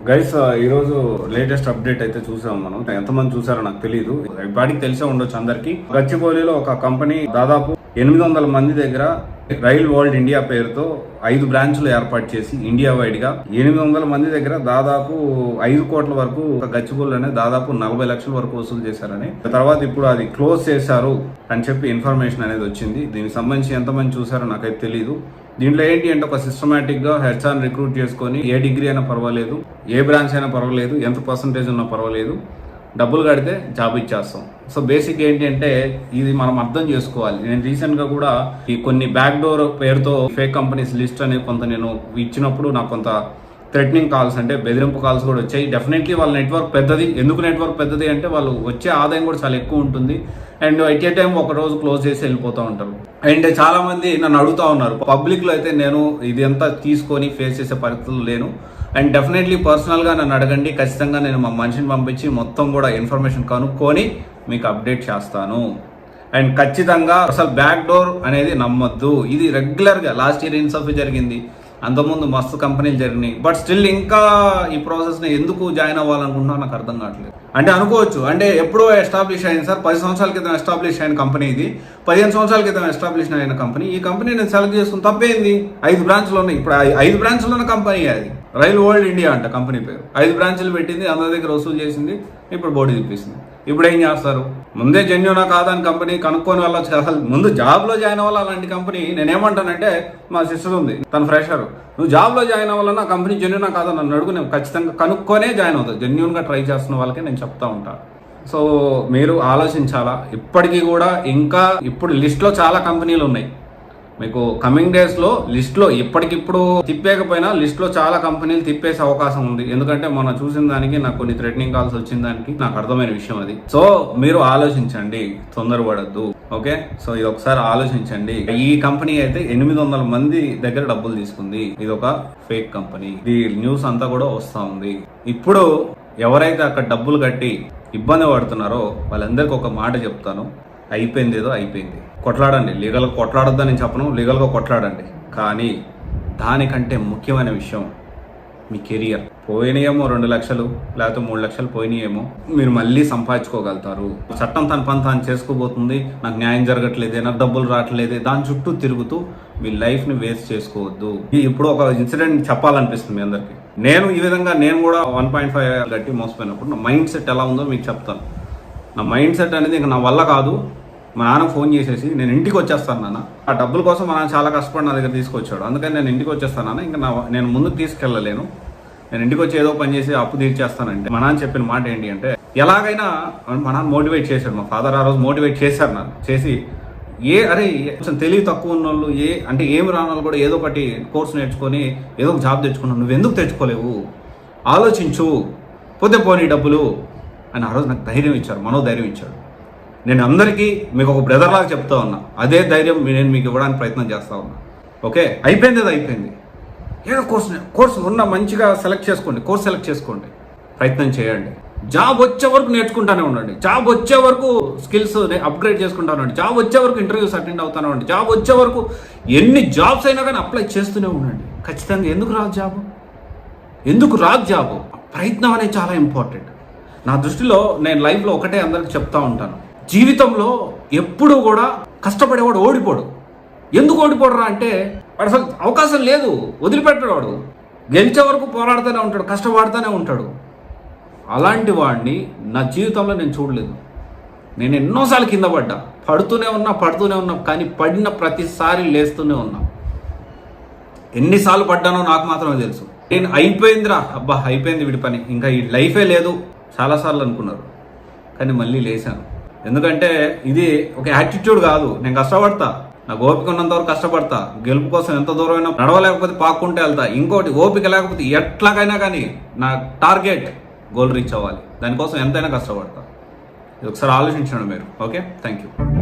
Guys ఈరోజు latest update అయితే చూసాం మనం. ఎంతమంది చూసారో నాకు తెలియదు, వాడికి తెలిసే ఉండొచ్చు అందరికి. గచ్చిబౌలిలో ఒక కంపెనీ దాదాపు 800 మంది దగ్గర రైల్ వరల్డ్ ఇండియా పేరుతో 5 బ్రాంచ్లు ఏర్పాటు చేసి ఇండియా వైడ్ గా 800 మంది దగ్గర దాదాపు 5 కోట్ల వరకు గచ్చిబౌలిలోనే దాదాపు 40 లక్షల వరకు వసూలు చేశారని, తర్వాత ఇప్పుడు అది క్లోజ్ చేశారు అని చెప్పి ఇన్ఫర్మేషన్ అనేది వచ్చింది. దీనికి సంబంధించి ఎంతమంది చూసారో నాకైతే తెలియదు. దీంట్లో ఏంటి అంటే ఒక సిస్టమేటిక్ గా హెచ్ఆర్ రిక్రూట్ చేసుకొని ఏ డిగ్రీ అయినా పర్వాలేదు, ఏ బ్రాంచ్ అయినా పర్వాలేదు, ఎంత పర్సంటేజ్ ఉన్నా పర్వాలేదు, డబ్బులు కడితే జాబ్ ఇచ్చేస్తాం. సో బేసిక్ ఏంటి అంటే ఇది మనం అర్థం చేసుకోవాలి. నేను రీసెంట్ గా కూడా ఈ కొన్ని బ్యాక్ డోర్ పేరుతో ఫేక్ కంపెనీస్ లిస్ట్ అనేది కొంత నేను ఇచ్చినప్పుడు నాకు కొంత థ్రెటనింగ్ కాల్స్ అంటే బెదిరింపు కాల్స్ కూడా వచ్చాయి. డెఫినెట్లీ వాళ్ళ నెట్వర్క్ పెద్దది. ఎందుకు నెట్వర్క్ పెద్దది అంటే వాళ్ళు వచ్చే ఆదాయం కూడా చాలా ఎక్కువ ఉంటుంది. అండ్ ఎట్ ఏ టైం ఒక రోజు క్లోజ్ చేసి వెళ్ళిపోతూ ఉంటారు. అండ్ చాలా మంది నన్ను అడుగుతా ఉన్నారు. పబ్లిక్ లో అయితే నేను ఇది అంతా తీసుకొని ఫేస్ చేసే పరిస్థితులు లేను. అండ్ డెఫినెట్లీ పర్సనల్ గా నన్ను అడగండి, ఖచ్చితంగా నేను మా మనిషిని పంపించి మొత్తం కూడా ఇన్ఫర్మేషన్ కనుక్కొని మీకు అప్డేట్ చేస్తాను. అండ్ ఖచ్చితంగా అసలు బ్యాక్ డోర్ అనేది నమ్మొద్దు. ఇది రెగ్యులర్ గా లాస్ట్ ఇయర్ ఇన్సఫీ జరిగింది, అంతకుముందు మస్తు కంపెనీలు జరిగినాయి. బట్ స్టిల్ ఇంకా ఈ ప్రాసెస్ ని ఎందుకు జాయిన్ అవ్వాలనుకుంటున్నా నాకు అర్థం కావట్లేదు. అంటే అనుకోవచ్చు, అంటే ఎప్పుడో ఎస్టాబ్లిష్ అయింది సార్, 10 సంవత్సరాల క్రితం ఎస్టాబ్లిష్ అయిన కంపెనీ ఇది, 15 సంవత్సరాల క్రితం ఎస్టాబ్లిష్ అయిన కంపెనీ. ఈ కంపెనీ నేను సెలెక్ట్ చేసుకుని తప్పేంది? 5 బ్రాంచ్లు ఉన్నాయి. ఇప్పుడు 5 బ్రాంచ్లు ఉన్న కంపెనీ అది రైల్ వరల్డ్ ఇండియా అంట కంపెనీ పేరు. 5 బ్రాంచ్లు పెట్టింది, అందరి దగ్గర వసూలు చేసింది, ఇప్పుడు బోర్డు తిప్పేసింది. ఇప్పుడు ఏం చేస్తారు? ముందే జెన్యూనా కాదని కంపెనీ కనుక్కొని వెళ్ళొచ్చు. అసలు ముందు జాబ్ లో జాయిన్ అవ్వాలి. అలాంటి కంపెనీ నేనేమంటానంటే, మా సిస్టర్ ఉంది, తన ఫ్రెషర్, నువ్వు జాబ్ లో జాయిన్ అవ్వాలన్నా కంపెనీ జెన్యూనా కాదని నన్ను అడుగు, నేను ఖచ్చితంగా కనుక్కొనే జాయిన్ అవుతాను. జెన్యూన్ గా ట్రై చేస్తున్న వాళ్ళకే నేను చెప్తా ఉంటాను. సో మీరు ఆలోచించాలా. ఇప్పటికీ కూడా ఇంకా ఇప్పుడు లిస్ట్ లో చాలా కంపెనీలు ఉన్నాయి. మీకు కమింగ్ డేస్ లో లిస్ట్ లో ఇప్పటికిప్పుడు తిప్పేకపోయినా లిస్ట్ లో చాలా కంపెనీలు తిప్పేసే అవకాశం ఉంది. ఎందుకంటే మనం చూసిన దానికి నాకు కొన్ని థ్రెటనింగ్ కాల్స్ వచ్చిన దానికి నాకు అర్థమైన విషయం అది. సో మీరు ఆలోచించండి, తొందరపడద్దు. ఓకే, సో ఇది ఒకసారి ఆలోచించండి. ఈ కంపెనీ అయితే 800 మంది దగ్గర డబ్బులు తీసుకుంది. ఇది ఒక ఫేక్ కంపెనీ. ఈ న్యూస్ అంతా కూడా వస్తా ఉంది. ఇప్పుడు ఎవరైతే అక్కడ డబ్బులు కట్టి ఇబ్బంది పడుతున్నారో వాళ్ళందరికీ ఒక మాట చెప్తాను, అయిపోయింది ఏదో అయిపోయింది. కొట్లాడండి, లీగల్గా కొట్లాడొద్దని నేను చెప్పను, లీగల్గా కొట్లాడండి. కానీ దానికంటే ముఖ్యమైన విషయం మీ కెరియర్. పోయినాయేమో 2 లక్షలు లేకపోతే 3 లక్షలు పోయినాయేమో, మీరు మళ్ళీ సంపాదించుకోగలుగుతారు. చట్టం తన పని తాను చేసుకోబోతుంది. నాకు న్యాయం జరగట్లేదే, నాకు డబ్బులు రావట్లేదే, దాని చుట్టూ తిరుగుతూ మీ లైఫ్ని వేస్ట్ చేసుకోవద్దు. ఇప్పుడు ఒక ఇన్సిడెంట్ చెప్పాలనిపిస్తుంది మీ అందరికీ. నేను ఈ విధంగా నేను కూడా 1.5 గట్టి మోసపోయినప్పుడు నా మైండ్ సెట్ ఎలా ఉందో మీకు చెప్తాను. నా మైండ్ సెట్ అనేది ఇంకా నా వల్ల కాదు. మా నాన్న ఫోన్ చేసేసి నేను ఇంటికి వచ్చేస్తాను నాన్న, ఆ డబ్బుల కోసం మా నాన్న చాలా కష్టపడి నా దగ్గర తీసుకొచ్చాడు, అందుకని నేను ఇంటికి వచ్చేస్తాను నాన్న, ఇంకా నేను ముందుకు తీసుకెళ్ళలేను, నేను ఇంటికి వచ్చి ఏదో పని చేసి అప్పు తీర్చేస్తానంటే మా నాన్న చెప్పిన మాట ఏంటి అంటే, ఎలాగైనా మా నాన్న మోటివేట్ చేశాడు. మా ఫాదర్ ఆ రోజు మోటివేట్ చేశారు నన్ను. చేసి అరే కొంచెం తెలివి తక్కువ ఉన్న వాళ్ళు, ఏమి రాని వాళ్ళు కూడా ఏదో ఒకటి కోర్సు నేర్చుకొని ఏదో ఒక జాబ్ తెచ్చుకున్నావు, నువ్వు ఎందుకు తెచ్చుకోలేవు, ఆలోచించు, పోతే పోనీ డబ్బులు అని ఆ రోజు నాకు ధైర్యం ఇచ్చారు, మనోధైర్యం ఇచ్చాడు. నేను అందరికీ మీకు ఒక బ్రదర్ లాగా చెప్తా ఉన్నా. అదే ధైర్యం నేను మీకు ఇవ్వడానికి ప్రయత్నం చేస్తా ఉన్నా. ఓకే, అయిపోయింది అది అయిపోయింది. ఏదో కోర్సు ఉన్న మంచిగా సెలెక్ట్ చేసుకోండి, కోర్స్ సెలెక్ట్ చేసుకోండి, ప్రయత్నం చేయండి. జాబ్ వచ్చే వరకు నేర్చుకుంటానే ఉండండి, జాబ్ వచ్చే వరకు స్కిల్స్ అప్గ్రేడ్ చేసుకుంటా ఉండండి, జాబ్ వచ్చే వరకు ఇంటర్వ్యూస్ అటెండ్ అవుతానే ఉండండి, జాబ్ వచ్చే వరకు ఎన్ని జాబ్స్ అయినా కానీ అప్లై చేస్తూనే ఉండండి. ఖచ్చితంగా ఎందుకు రాదు జాబ్? ప్రయత్నం అనేది చాలా ఇంపార్టెంట్. నా దృష్టిలో నేను లైఫ్లో ఒకటే అందరికి చెప్తా ఉంటాను, జీవితంలో ఎప్పుడు కూడా కష్టపడేవాడు ఓడిపోడు. ఎందుకు ఓడిపోడరా అంటే వాడు అసలు అవకాశం లేదు, వదిలిపెట్టాడు. వాడు గెలిచే వరకు పోరాడుతూనే ఉంటాడు, కష్టపడుతూనే ఉంటాడు. అలాంటి వాడిని నా జీవితంలో నేను చూడలేదు. నేను ఎన్నోసార్లు కింద పడుతూనే ఉన్నా, కానీ పడిన ప్రతిసారి లేస్తూనే ఉన్నా. ఎన్నిసార్లు పడ్డానో నాకు మాత్రమే తెలుసు. నేను అయిపోయిందిరా, అబ్బా అయిపోయింది వీడి పని, ఇంకా ఈ లైఫే లేదు చాలాసార్లు అనుకున్నారు, కానీ మళ్ళీ లేచాను. ఎందుకంటే ఇది ఒక యాటిట్యూడ్ కాదు. నేను కష్టపడతా, నాకు ఓపిక ఉన్నంత వరకు కష్టపడతా, గెలుపు కోసం ఎంత దూరమైనా నడవలేకపోతే పాక్కుంటే వెళ్తా. ఇంకోటి, ఓపిక లేకపోతే ఎట్లాగైనా కానీ నా టార్గెట్ గోల్ రీచ్ అవ్వాలి, దానికోసం ఎంతైనా కష్టపడతా. ఇది ఒకసారి ఆలోచించండి మీరు. Okay, thank you.